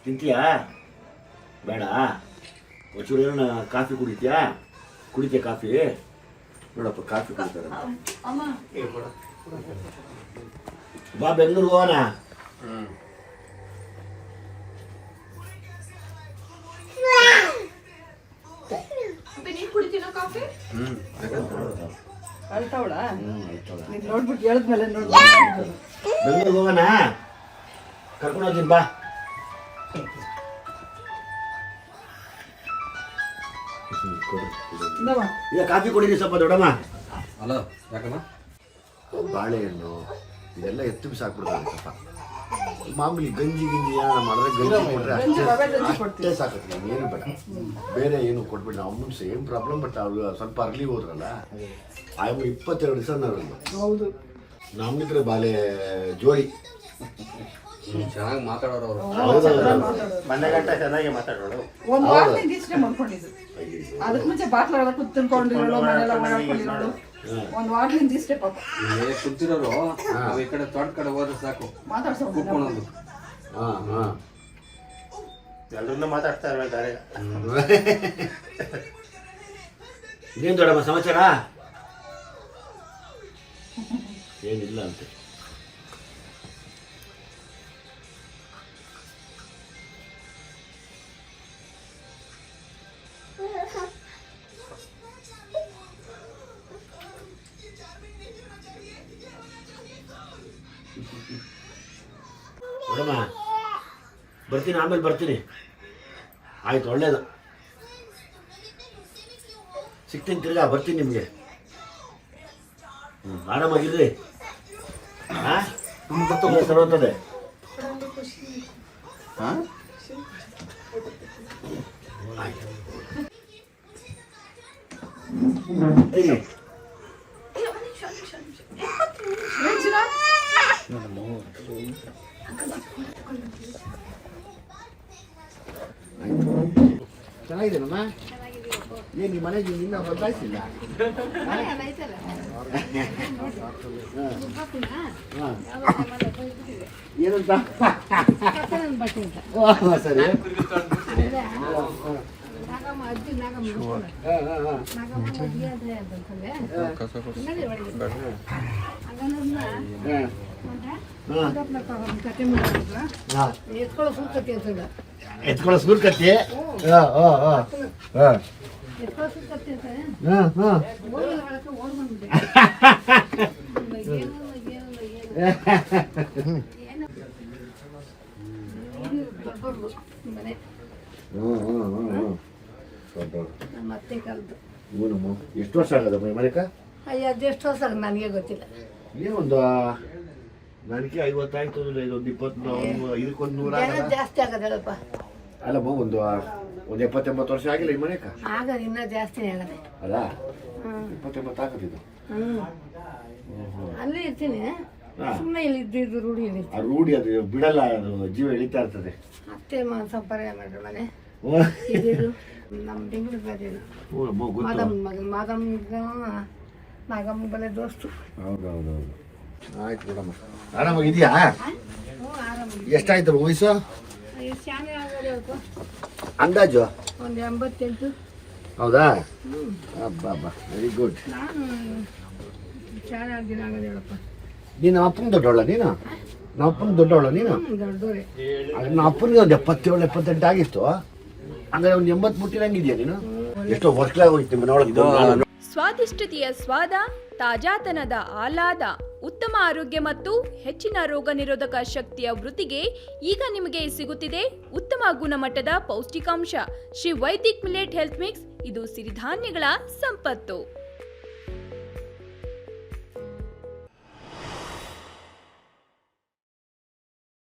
ತಿಂತೀಯಾ ಬೇಡ ಒಂಚೂರು ಏನೋ ಕಾಫಿ ಕುಡಿತೀಯಾ ಕಾಫಿ ನೋಡಪ್ಪ ಕಾಫಿ ಕುಡಿತಾರೆ ಬಾ ಬೆಂಗಳೂರು ಹೋಗೋಣ ನೋಡ್ಬಿಟ್ಟು ಹೇಳಿದ್ಮೇಲೆ ಬೆಂಗಳೂರು ಹೋಗೋಣ ಕರ್ಕೊಂಡು ಹೋಗ್ತೀನಿ ಬಾ ಈಗ ಕಾಫಿ ಕೊಡಿರಿ ಸ್ವಲ್ಪ ದೊಡ್ಡಮ್ಮ ಅಲ್ಲ ಯಾಕಮ್ಮ ಬಾಳೆಹಣ್ಣು ಇದೆಲ್ಲ ಎತ್ತು ಸಾಕ್ಬಿಡ್ತಾರೆ ಸ್ವಲ್ಪ ಮಾಮೂಲಿ ಗಂಜಿ ಏನಾರ ಮಾಡಿದ್ರೆ ಗಂಜಿ ಕೊಟ್ಟರೆ ಅಷ್ಟೇ ಸಾಕತ್ತೆ ನಾನು ಏನು ಬೇಡ ಬೇರೆ ಏನು ಕೊಟ್ಬಿಟ್ಟು ಅಮ್ಮನ ಸೇಮ್ ಪ್ರಾಬ್ಲಮ್ ಬಟ್ ಅವ್ರು ಸ್ವಲ್ಪ ಅರ್ಲಿ ಹೋದ್ರಲ್ಲ ಆಯಮ್ಮ 22 ದಿವಸ ಹೌದು ನಮ್ಮಿದ್ರೆ ಬಾಳೆ ಜೋಡಿ ಚೆನ್ನಾಗಿ ಮಾತಾಡೋರು ಅವರು ಮನೆಗಂಟ ಚೆನ್ನಾಗಿ ಮಾತಾಡೋರು ಒಂದು ವಾರದಿಂದ ಇಷ್ಟೇ ಮಾಡ್ಕೊಂಡಿದ್ದು ಅದಕ್ಕೆ ಮುಂಚೆ ಬಾಟ್ಲ ಕುತ್ಕೊಂಡಿರೋಳು ಮನೆಯೆಲ್ಲ ಓಡಾಡ್ಕೊಂಡಿರೋಳು ಒಂದು ವಾರದಿಂದ ಇಷ್ಟೇ ಪಾಪ ಇಲ್ಲಿ ಕುಂತಿರೋರು ನಾವು ಈ ಕಡೆ ತೋಟ ಕಡೆ ಹೋದ್ರೆ ಸಾಕು ಮಾತಾಡ್ಸೋದು ಕೂತ್ಕೊಳ್ಳೋದು ಎಲ್ಲರನ್ನೂ ಮಾತಾಡ್ತಾ ಇರ್ಬೇಕಾರೆ ಇದೇನು ದೊಡ್ಡಮ್ಮ ಸಮಾಚಾರ ಏನಿಲ್ಲ ಅಂತೆ ನೋಡಮ್ಮ ಬರ್ತೀನಿ ಆಮೇಲೆ ಬರ್ತೀನಿ ಆಯ್ತು ಒಳ್ಳೇದು ಸಿಗ್ತೀನಿ ತಿರ್ಗಾ ಬರ್ತೀನಿ ನಿಮಗೆ ಆರಾಮಾಗಿರ್ರಿ ಸರೋತದೆ ಚೆನ್ನಾಗಿದ್ದೀನಮ್ಮ ಏನು ನಿಮ್ಮ ಮನೆಗೆ ಇನ್ನೂ ಬದಲಾಯಿಸಿಲ್ಲ ಏನಂತ ಸರಿ ಎತ್ಕೊಳ್ಳೋ ಸೂರ್ ಕತ್ತಿ ಎಷ್ಟು ವರ್ಷ ಆಗದಮ್ಮ ಮನೆಕ ಅದೆಷ್ಟು ವರ್ಷ ನನಗೆ ಗೊತ್ತಿಲ್ಲ ಏನೊಂದು ನನಗೆ 50 ಆಯ್ತು ಇದೊಂದು 20 ಇದಕ್ಕೊಂದು 100 ಜಾಸ್ತಿ ಆಗದಲ್ಲಪ್ಪ ಅಲ್ಲಮ್ಮ ಒಂದು 70-80 ವರ್ಷ ಆಗಿಲ್ಲ ಈ ಮನೆಕ ಆಗ ಇನ್ನೂ ಜಾಸ್ತಿನೇ ಆಗದೆ ಅಲ್ಲ 70-80 ಆಗತ್ತಿದ್ದು ಅಲ್ಲೇ ಇರ್ತೀನಿ ಸುಮ್ಮನೆ ಇಲ್ಲಿ ಇದ್ದಿದ್ದು ರೂಢಿ ಇಲ್ಲಿ ಆ ರೂಢಿ ಅದು ಬಿಡಲ್ಲ ಅದು ಜೀವ ಎಳಿತಾ ಇರ್ತದೆ ಅತ್ತೆ ಸಂಪರ್ಕ ಮಾಡ್ರಿ ಮನೆ ಇದ್ದಿದ್ದು ನಮ್ಮ ಬೆಂಗಳೂರು ಬದಿದ್ದು ಮಾದಮ್ಮ ನಾಗಮ್ಮ ಬಲೆ ದೋಸ್ತು ಹೌದೌದೌದು ಆಯ್ತು ಬಿಡಮ್ಮ ಆರಾಮಾಗಿದೆಯಾ ಎಷ್ಟಾಯ್ತು ವಯಸ್ಸು ಶಾಲೆ ಆಗೋದು ಅಂದಾಜು ಒಂದು 88 ಹೌದಾ ಅಬ್ಬಾ ವೆರಿ ಗುಡ್ ನಾನು ಶಾಲೆ ದಿನ ಆಗೋದು ಹೇಳಪ್ಪ ನೀನು ಅಪ್ಪನ ದೊಡ್ಡವಳ ನೀನು ನಮ್ಮ ಅಪ್ಪನ ದೊಡ್ಡವಳ ನೀನು ದೊಡ್ಡೋರೆ ನಮ್ಮ ಅಪ್ಪನಿಗೆ ಒಂದು 77-78 ಆಗಿತ್ತು ಹಂಗಾರೆ ಒಂದು 80 ಮುಟ್ಟಿರಂಗಿದ್ಯಾ ನೀನು ಎಷ್ಟೋ ವರ್ಷಗಳಾಗಿ ಹೋಯ್ತು ನಿಮ್ಮ ಮನೆಯೊಳಗೆ ಸ್ವಾದಿಷ್ಟತೆಯ ಸ್ವಾದ, ತಾಜಾತನದ ಆಹ್ಲಾದ, ಉತ್ತಮ ಆರೋಗ್ಯ ಮತ್ತು ಹೆಚ್ಚಿನ ರೋಗ ನಿರೋಧಕ ಶಕ್ತಿಯ ವೃದ್ಧಿಗೆ ಈಗ ನಿಮಗೆ ಸಿಗುತ್ತಿದೆ ಉತ್ತಮ ಗುಣಮಟ್ಟದ ಪೌಷ್ಟಿಕಾಂಶ Shri Vaidik millet health mix. ಇದು ಸಿರಿಧಾನ್ಯಗಳ ಸಂಪತ್ತು.